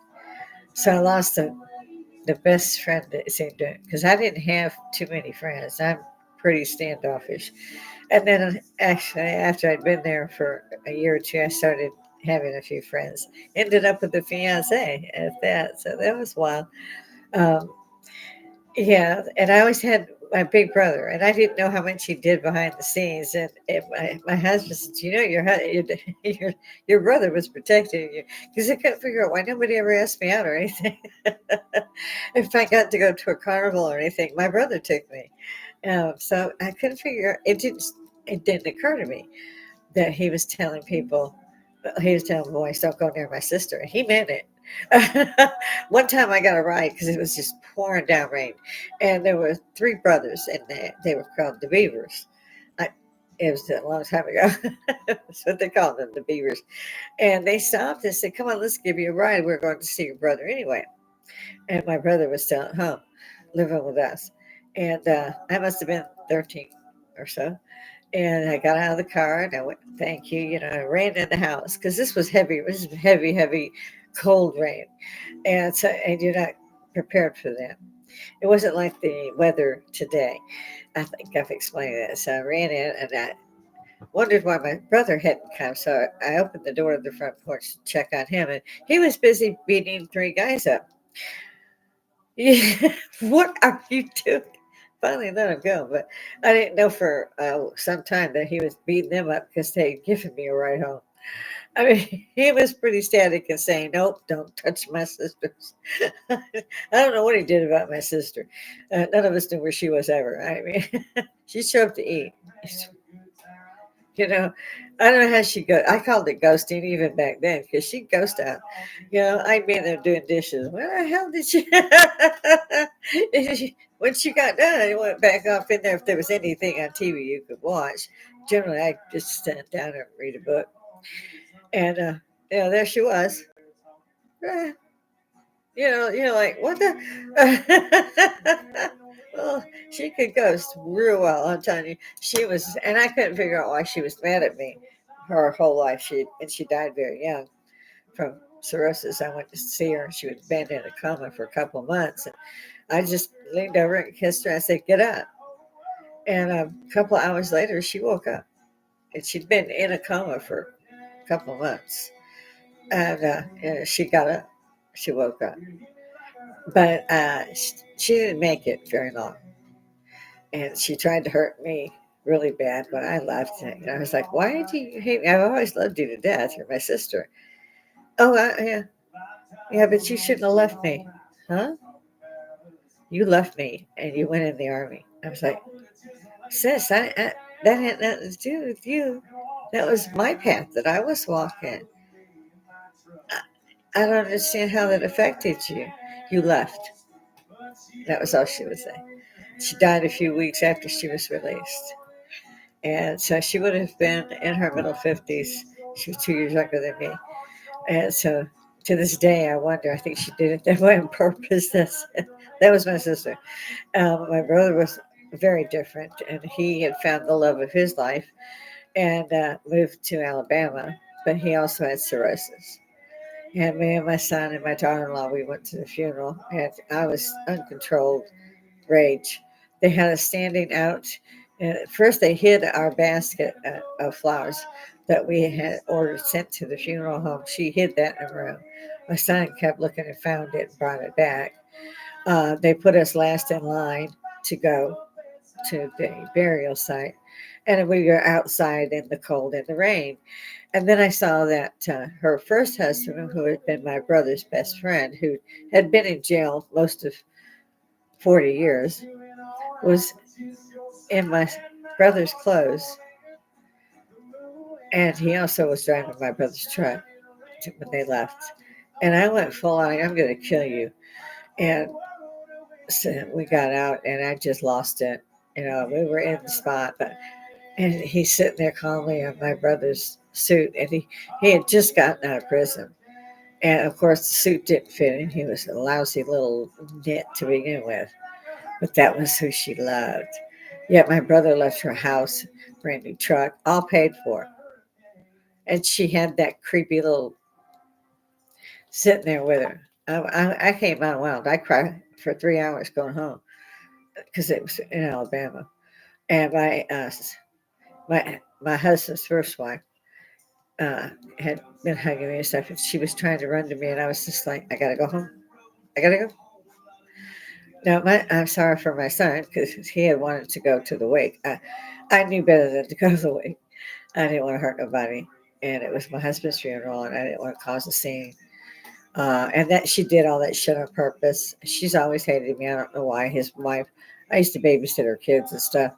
So I lost the best friend that seemed to, because I didn't have too many friends. I'm pretty standoffish. And then actually, after I'd been there for a year or two, I started having a few friends. Ended up with a fiance at that, so that was wild. Um, Yeah, and I always had my big brother, and I didn't know how much he did behind the scenes. And my husband said, "You know, your brother was protecting you," because I couldn't figure out why nobody ever asked me out or anything. If I got to go to a carnival or anything, my brother took me. So I couldn't figure out. It didn't occur to me that he was telling people, he was telling boys, don't go near my sister. And he meant it. One time I got a ride because it was just pouring down rain. And there were three brothers, and they were called the Beavers. I, it was a long time ago. That's what they called them, the Beavers. And they stopped and said, come on, let's give you a ride. We're going to see your brother anyway. And my brother was still at home, living with us. And I must have been 13 or so. And I got out of the car and I went, thank you. I ran in the house because this was heavy. It was heavy, heavy, cold rain. And you're not prepared for that. It wasn't like the weather today. I think I've explained that. So I ran in and I wondered why my brother hadn't come. So I opened the door of the front porch to check on him. And he was busy beating three guys up. Yeah, what are you doing? Finally let him go, but I didn't know for some time that he was beating them up because they had given me a ride home. I mean, he was pretty static and saying, "Nope, don't touch my sisters." I don't know what he did about my sister. None of us knew where she was ever. I mean, she showed up to eat. You know, I don't know how she go. I called it ghosting even back then because she'd ghost out. I'd be in there doing dishes. Where the hell did she? When she got done, I went back off in there. If there was anything on TV you could watch, generally I just stand down and read a book. And there she was. Eh, like what the? Well, she could ghost real well. I'm telling you, she was, and I couldn't figure out why she was mad at me. Her whole life, she died very young from cirrhosis. I went to see her, and she was been in a coma for a couple of months. And I just leaned over and kissed her. I said, "Get up." And a couple of hours later, she woke up, and she'd been in a coma for a couple of months. And she got up. She woke up, but she didn't make it very long. And she tried to hurt me really bad when I left. And I was like, "Why did you hate me? I've always loved you to death. You're my sister." Oh, yeah, yeah, but you shouldn't have left me, huh? You left me and you went in the army. I was like, sis, that had nothing to do with you. That was my path that I was walking. I, I don't understand how that affected you. You left. That was all she would say. She died a few weeks after she was released. And so she would have been in her middle 50s. She was 2 years younger than me. And so to this day, I wonder, I think she did it that way on purpose. That was my sister. My brother was very different, and he had found the love of his life and moved to Alabama, but he also had cirrhosis. And me and my son and my daughter-in-law, we went to the funeral, and I was uncontrolled rage. They had us standing out. And at first, they hid our basket of flowers that we had ordered sent to the funeral home. She hid that in a room. My son kept looking and found it and brought it back. They put us last in line to go to the burial site. And we were outside in the cold and the rain. And then I saw that her first husband, who had been my brother's best friend, who had been in jail most of 40 years, was in my brother's clothes And he also was driving my brother's truck when they left. And I went full on, I'm going to kill you. And so we got out, and I just lost it. We were in the spot, and he's sitting there calmly in my brother's suit, and he had just gotten out of prison. And of course, the suit didn't fit him. He was a lousy little knit to begin with, but that was who she loved. Yet my brother left her house, brand new truck, all paid for. And she had that creepy little sitting there with her. I came unwound. I cried for 3 hours going home because it was in Alabama. And my husband's first wife had been hugging me and stuff, and she was trying to run to me, and I was just like, I gotta go home. I gotta go. Now, I'm sorry for my son because he had wanted to go to the wake. I knew better than to go to the wake. I didn't want to hurt nobody, and it was my husband's funeral, and I didn't want to cause a scene. And that she did all that shit on purpose. She's always hated me. I don't know why. His wife, I used to babysit her kids and stuff,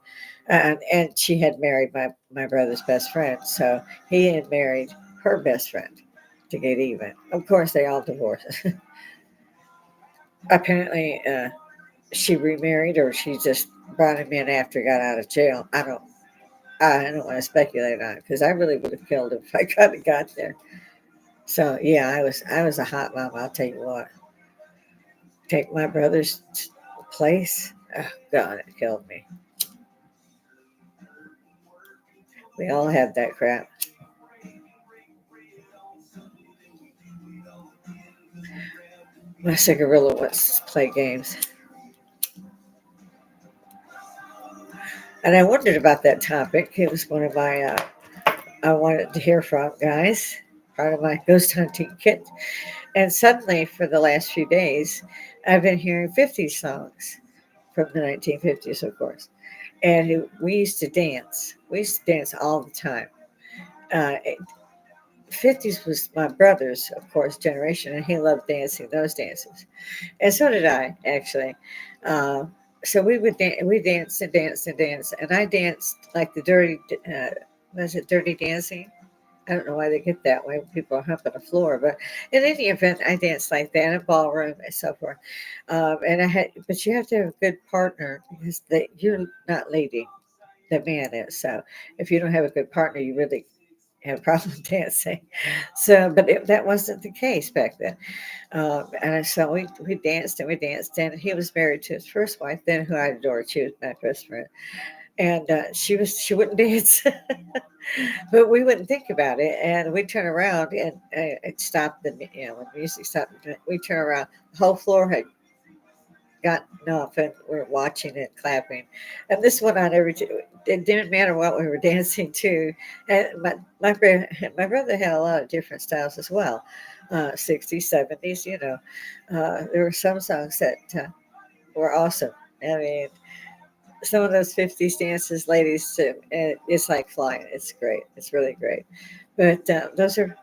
and she had married my brother's best friend, so he had married her best friend to get even. Of course, they all divorced. Apparently, she remarried, or she just brought him in after he got out of jail. I don't want to speculate on it because I really would have killed him if I could have got there. So yeah, I was a hot mom. I'll tell you what. Take my brother's place. Oh God, it killed me. We all had that crap. My cigarilla wants to play games, and I wondered about that topic. It was one of my I wanted to hear from guys. Part of my ghost hunting kit. And suddenly, for the last few days, I've been hearing 50s songs from the 1950s, of course. And we used to dance. We used to dance all the time. 50s was my brother's, of course, generation, and he loved dancing those dances. And so did I, actually. Uh, so we danced and danced and danced. And I danced like the was it Dirty Dancing? I don't know why they get that way when people are humping the floor, but in any event, I danced like that in a ballroom and so forth. But you have to have a good partner because you're not leading, the man is. So if you don't have a good partner, you really have a problem dancing. So, but that wasn't the case back then. And so we danced and we danced, and he was married to his first wife, then who I adored. She was my best friend, and she wouldn't dance. But we wouldn't think about it, and we'd turn around and it stopped. When the music stopped, we turn around. The whole floor had gotten off, and we're watching it, clapping. And this went on every. It didn't matter what we were dancing to. And my brother had a lot of different styles as well, 60s, 70s. There were some songs that were awesome. I mean, some of those 50s dances, ladies, it's like flying. It's great. It's really great. But those are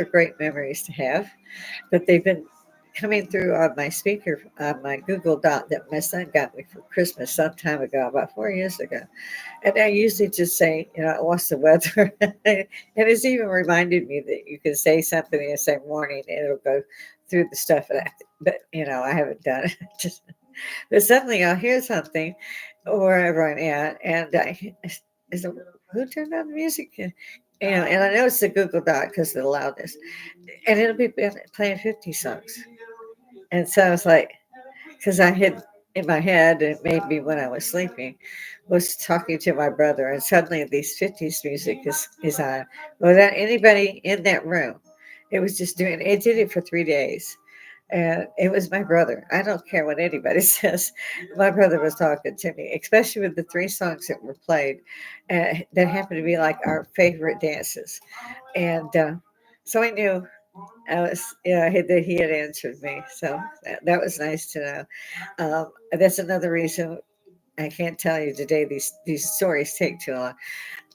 great memories to have. But they've been coming through on my speaker, on my Google Dot that my son got me for Christmas some time ago, about 4 years ago. And I usually just say, what's the weather? And it's even reminded me that you can say something and say morning, and it'll go through the stuff. But I haven't done it. Just but suddenly I'll hear something wherever I'm at, and is it, who turned on the music? And I know it's the Google Doc because of the loudness, and it'll be playing 50 songs. And so I was like, because I had in my head, and maybe when I was sleeping, was talking to my brother, and suddenly these 50s music is on without anybody in that room. It was just doing it, did it for 3 days. And it was my brother. I don't care what anybody says. My brother was talking to me, especially with the three songs that were played that happened to be like our favorite dances. And so I knew that he had answered me. So that was nice to know. That's another reason I can't tell you today. These stories take too long.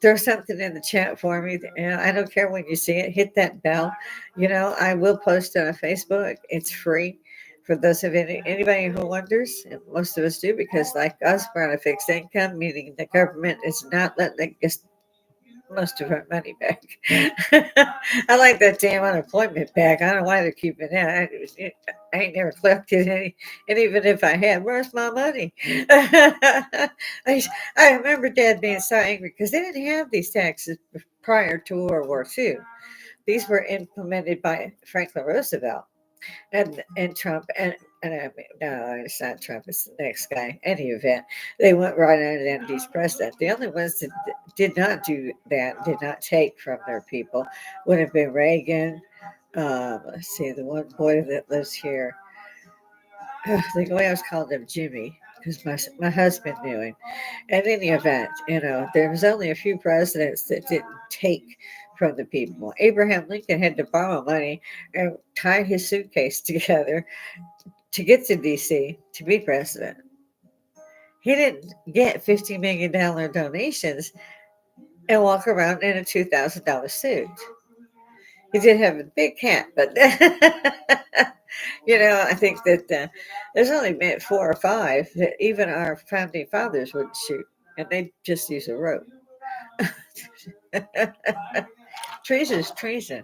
Throw something in the chat for me. I don't care when you see it. Hit that bell. I will post it on Facebook. It's free for those of anybody who wonders. And most of us do because, like us, we're on a fixed income, meaning the government is not letting us most of our money back. I like that damn unemployment back. I don't know why they're keeping that. I ain't never collected any, and even if I had, where's my money? I remember Dad being so angry because they didn't have these taxes prior to World War II. These were implemented by Franklin Roosevelt and Trump and I mean, no, it's not Trump. It's the next guy. Any event, they went right on and he's president. The only ones that did not do that, did not take from their people, would have been Reagan. Let's see, the one boy that lives here. The way I was calling him Jimmy because my husband knew him. At any event, there was only a few presidents that didn't take from the people. Abraham Lincoln had to borrow money and tie his suitcase together to get to D.C. to be president. He didn't get $50 million donations and walk around in a $2,000 suit. He did have a big hat, but I think that there's only been four or five that even our founding fathers would shoot, and they just use a rope. Treason is treason.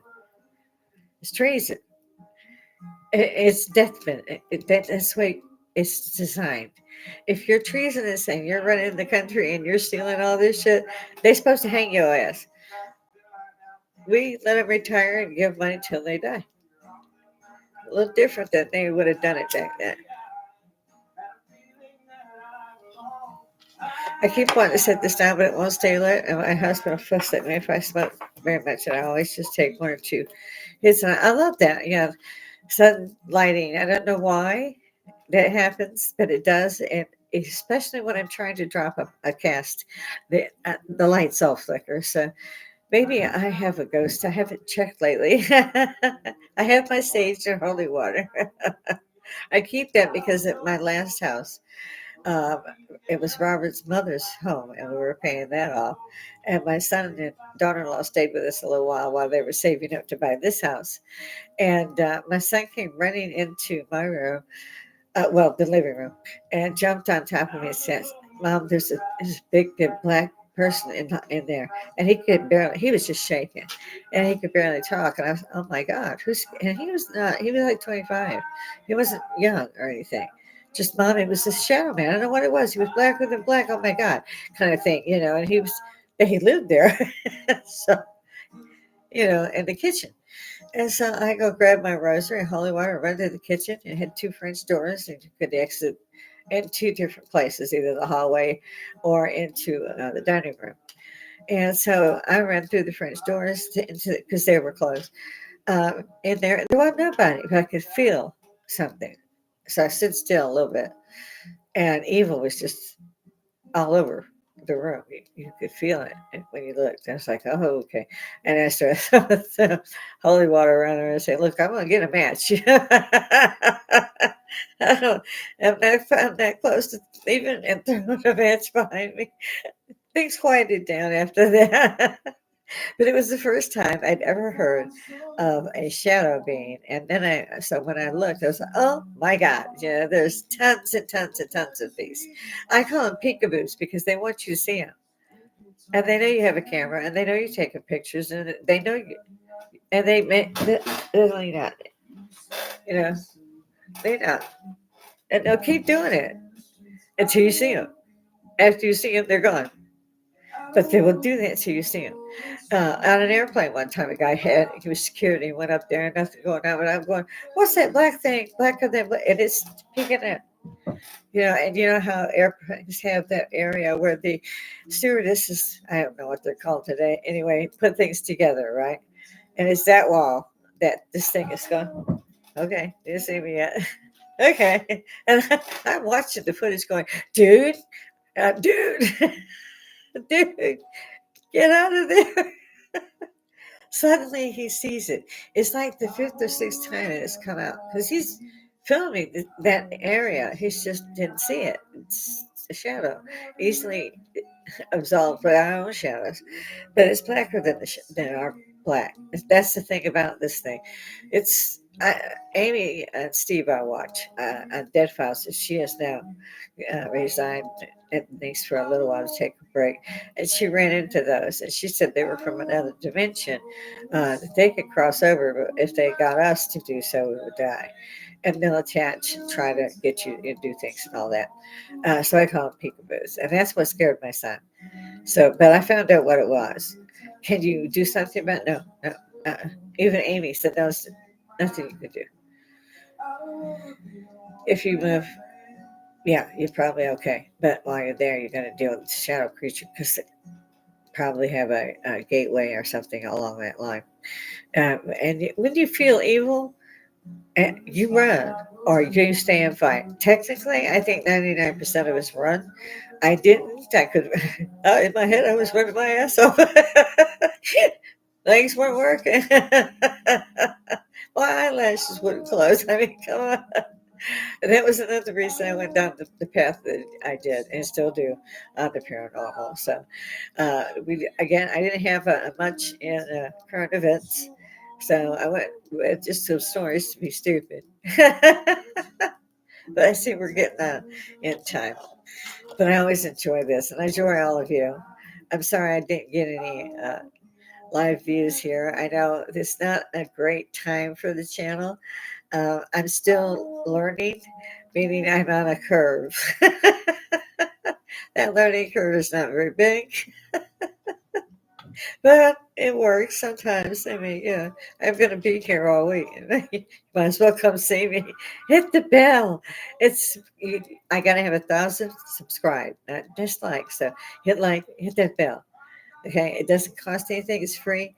It's treason. It's death penalty. That's the way it's designed. If you're treasonous and you're running the country and you're stealing all this shit, they're supposed to hang your ass. We let them retire and give money till they die. A little different than they would have done it back then. I keep wanting to set this down, but it won't stay lit. And my husband will fuss at me if I smoke very much. And I always just take one or two hits. And I love that. Yeah. Sudden lighting. I don't know why that happens, but it does. And especially when I'm trying to drop a cast, the lights all flicker. So maybe I have a ghost. I haven't checked lately. I have my sage and holy water. I keep that because at my last house, um, it was Robert's mother's home, and we were paying that off. And my son and daughter-in-law stayed with us a little while they were saving up to buy this house. And my son came running into my room, the living room, and jumped on top of me and said, "Mom, there's this big black person in there," and he was just shaking, and he could barely talk. And I was, oh my God, who's? And he was not. He was like 25. He wasn't young or anything. Just mom, it was this shadow man. I don't know what it was. He was blacker than black. Oh my God, kind of thing, And he lived there, so in the kitchen. And so I go grab my rosary and holy water, run to the kitchen, and had two French doors, and you could exit in two different places, either the hallway or into the dining room. And so I ran through the French doors because they were closed. In there wasn't nobody, but I could feel something. So I stood still a little bit, and evil was just all over the room. You could feel it when you looked. I was like, oh, okay. And I started throwing holy water around her and say, look, I'm going to get a match. I'm that close to leaving and throwing a match behind me. Things quieted down after that. But it was the first time I'd ever heard of a shadow being. And then so when I looked, I was like, oh my God, there's tons and tons and tons of these. I call them peekaboos because they want you to see them. And they know you have a camera and they know you're taking pictures and they know you. And they're really not, they're not. And they'll keep doing it until you see them. After you see them, they're gone. But they will do that till you see them. On an airplane one time, he was security, went up there and nothing going on. But I'm going, what's that black thing? Blacker than black? And it's peeking at, and you know how airplanes have that area where the stewardesses, I don't know what they're called today, anyway, put things together, right? And it's that wall that this thing is going, okay, you see me yet? Okay. And I'm watching the footage going, dude, dude, dude, get out of there. Suddenly he sees it. It's like the fifth or sixth time it's come out because he's filming that area. He just didn't see it. It's a shadow, easily absolved by our own shadows, but it's blacker than our black. That's the thing about this thing. It's Amy and Steve I watch on Dead Files. She has now resigned at least for a little while to take a break. And she ran into those, and she said they were from another dimension. That they could cross over, but if they got us to do so, we would die. And they'll attach and try to get you to do things and all that. So I call them peekaboos, and that's what scared my son. So, but I found out what it was. Can you do something about? No, no. Even Amy said there was nothing you could do. If you move, yeah, you're probably okay. But while you're there, you're going to deal with the shadow creature because they probably have a gateway or something along that line. And when you feel evil, you run or you stay and fight. Technically, I think 99% of us run. I didn't. I could. In my head, I was running my ass off. Legs weren't working. My eyelashes wouldn't close. I mean, come on. And that was another reason I went down the path that I did and still do on the paranormal. So, we again, I didn't have much in current events, so I went with just some stories to be stupid. But I see we're getting in time. But I always enjoy this, and I enjoy all of you. I'm sorry I didn't get any live views here. I know it's not a great time for the channel. I'm still learning, meaning I'm on a curve. That learning curve is not very big, but it works sometimes. I mean, yeah, I'm going to be here all week. You might as well come see me. Hit the bell. It's you, I got to have 1,000 subscribe, not just like. So hit that bell. Okay, it doesn't cost anything. It's free.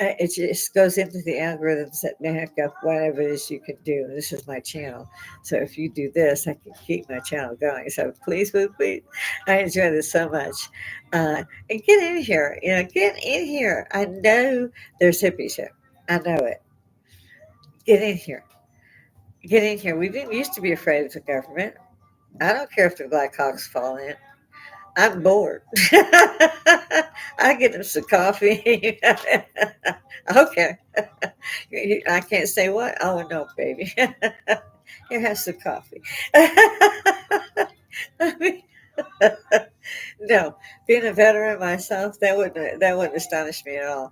It just goes into the algorithms that back up whatever it is you can do. This is my channel. So if you do this, I can keep my channel going. So please, please, please. I enjoy this so much. And get in here. Get in here. I know there's hippies here. I know it. Get in here. Get in here. We didn't used to be afraid of the government. I don't care if the Black Hawks fall in. I'm bored. I get them some coffee. Okay. I can't say what. Oh no, baby. Here, have some coffee. I mean, no, being a veteran myself, that wouldn't astonish me at all.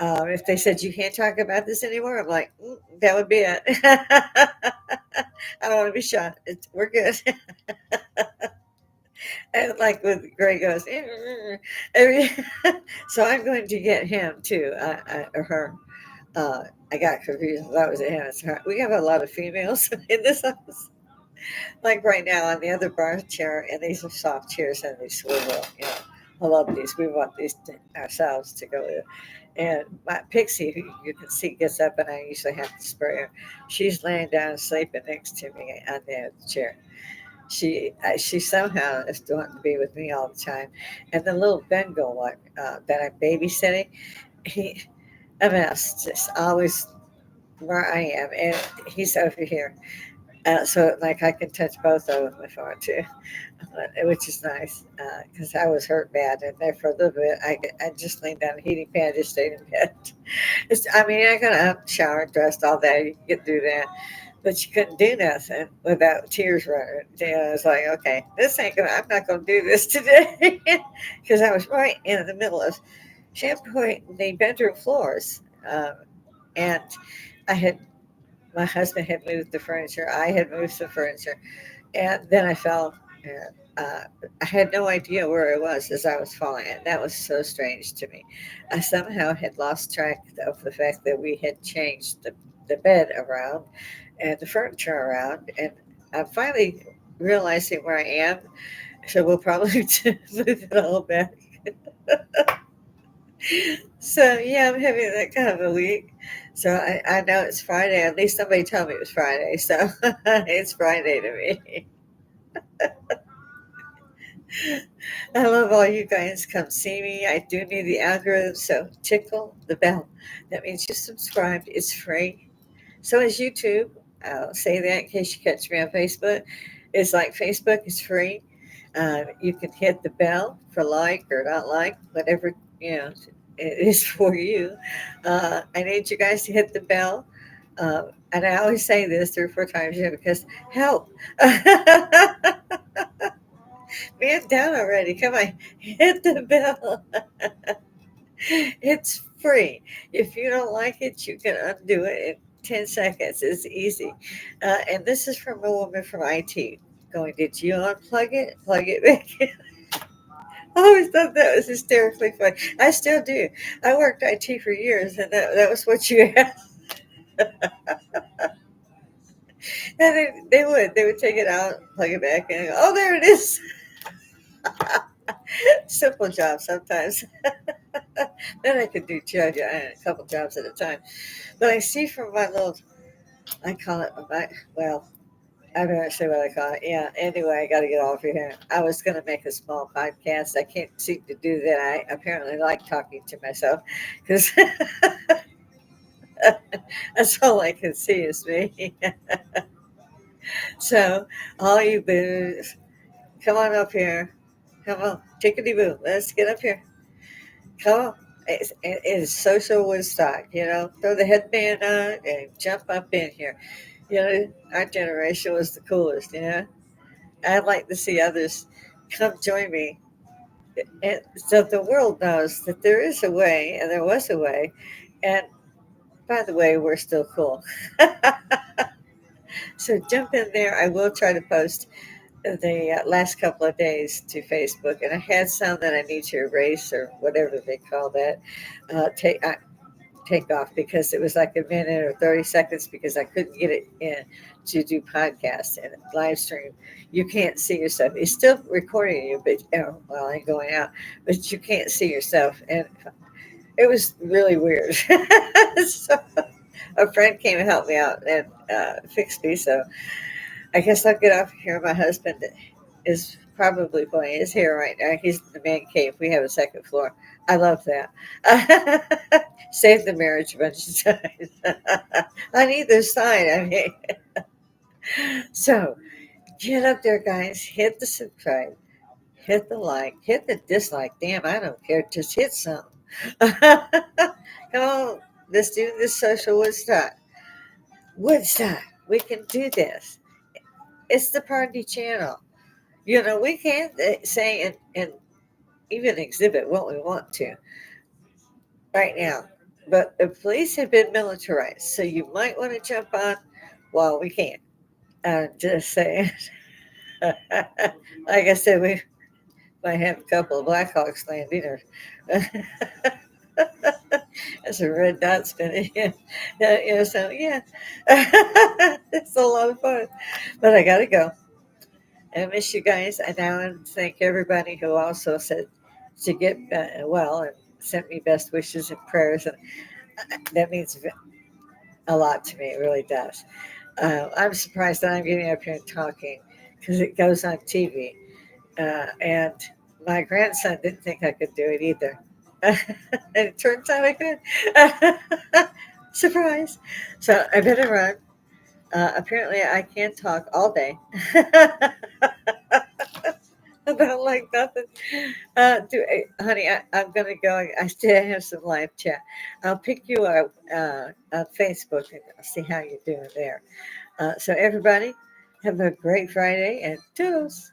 If they said you can't talk about this anymore, I'm like, that would be it. I don't want to be shot. We're good. And like with Gray goes, every, so I'm going to get him too, or her. I got confused. That was a him. It's her. We have a lot of females in this house. Like right now on the other bar chair, and these are soft chairs and they swivel. I love these. We want these ourselves to go with. And my Pixie, who you can see, gets up, and I usually have to spray her. She's laying down, sleeping next to me on the chair. She somehow is wanting to be with me all the time. And the little Bengal one that I'm babysitting, he a mess, just always where I am, and he's over here. So like I can touch both of them if I want to, which is nice because I was hurt bad, and there for a little bit I just laid down a heating pad, just stayed in bed. I mean, I got up, showered, dressed, all that. You can do that, but you couldn't do nothing without tears running. I was like, okay, this ain't gonna. I'm not gonna do this today because I was right in the middle of shampooing the bedroom floors, and I had my husband had moved the furniture. I had moved the furniture, and then I fell. And, I had no idea where I was as I was falling, and that was so strange to me. I somehow had lost track of the fact that we had changed the bed around and the furniture around, and I'm finally realizing where I am. So we'll probably move it all back. So yeah, I'm having that kind of a week. So I know it's Friday. At least somebody told me it was Friday. So it's Friday to me. I love all you guys. Come see me. I do need the algorithm. So tickle the bell. That means you're subscribed. It's free. So is YouTube. I'll say that in case you catch me on Facebook. It's like Facebook is free. You can hit the bell for like or not like, whatever it is for you. I need you guys to hit the bell. And I always say this 3 or 4 times because help. Man down already. Come on, hit the bell. It's free. If you don't like it, you can undo it in 10 seconds. It's easy. And this is from a woman from IT going, did you unplug it? Plug it back in. I always thought that was hysterically funny. I still do. I worked IT for years, and that was what you had. And they would take it out, plug it back in, and go, oh, there it is. Simple job sometimes. Then I could do a couple jobs at a time. But I see from my little, I call it my, well, I better say what I call it. Yeah. Anyway, I got to get off here. I was going to make a small podcast. I can't seem to do that. I apparently like talking to myself because that's all I can see is me. So, all you boos, come on up here. Come on, chickadee boo. Let's get up here. Come on. It's social Woodstock, Throw the headband on and jump up in here. Our generation was the coolest. I'd like to see others come join me. And so the world knows that there is a way, and there was a way. And by the way, we're still cool. So jump in there. I will try to post the last couple of days to Facebook, and I had some that I need to erase or whatever they call that. Take off because it was like a minute or 30 seconds because I couldn't get it in to do podcasts and live stream. You can't see yourself. It's still recording you, but well, I'm going out, but you can't see yourself. And it was really weird. So a friend came and helped me out and fixed me. So I guess I'll get off here. My husband is probably playing his hair right now. He's in the man cave. We have a second floor. I love that. Saved the marriage a bunch of times on either side. I mean, so get up there, guys. Hit the subscribe, hit the like, hit the dislike. Damn, I don't care. Just hit something. Come on, let's do this social Woodstock. Woodstock. We can do this. It's the party channel. We can't say and even exhibit what we want to right now. But the police have been militarized, so you might want to jump on while we can. Just saying. Like I said, we might have a couple of Blackhawks landing, or there's a red dot spinning. So yeah, it's a lot of fun. But I gotta go. I miss you guys. And I want to thank everybody who also said to get well and sent me best wishes and prayers. And that means a lot to me. It really does. I'm surprised that I'm getting up here and talking because it goes on TV. And my grandson didn't think I could do it either. And it turns out I could. Surprise. So I better run. Apparently, I can't talk all day. About like nothing. Honey, I'm gonna go. I still have some live chat. I'll pick you up on Facebook and see how you're doing there. So everybody, have a great Friday and toodles.